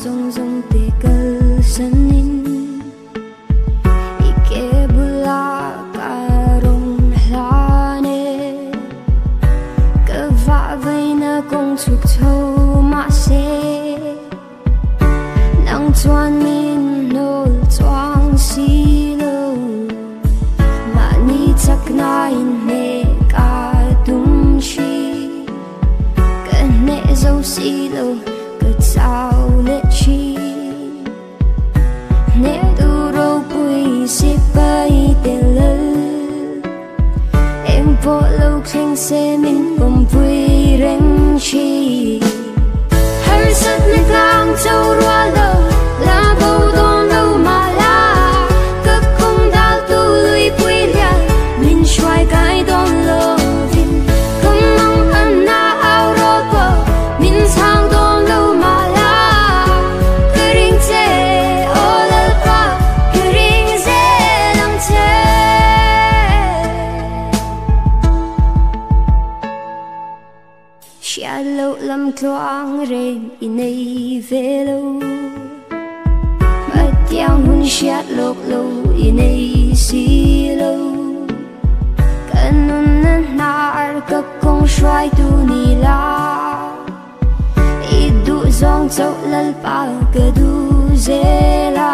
zong zong tikal sanin ikebula karong nahlane kavavay na kong chuk thâu ma se nang chuan min nol chuang si lo ma ni chak na in me ka tum shi ka ne zo si lo ka chao le chi ne tu ro pui si pai te lơ em vô lâu khen se min bom pui reng chi har sat na klang châu rua lo la bo don lo ma la ka kong dal tu lui pui ria min shwai kai don lo vin kong mong an na ao ro po min sang don lo ma la ka ring che o la pa ka ring ze lang che xia lo lam thoang ren inei ve lo ma tiang hun xiat lok lo inei si lo kanun na nar ka kong shwai tu ni la idu zong chau lal pa ka du zela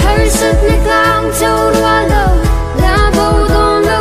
har sat na kang chau rua lo la bo don lo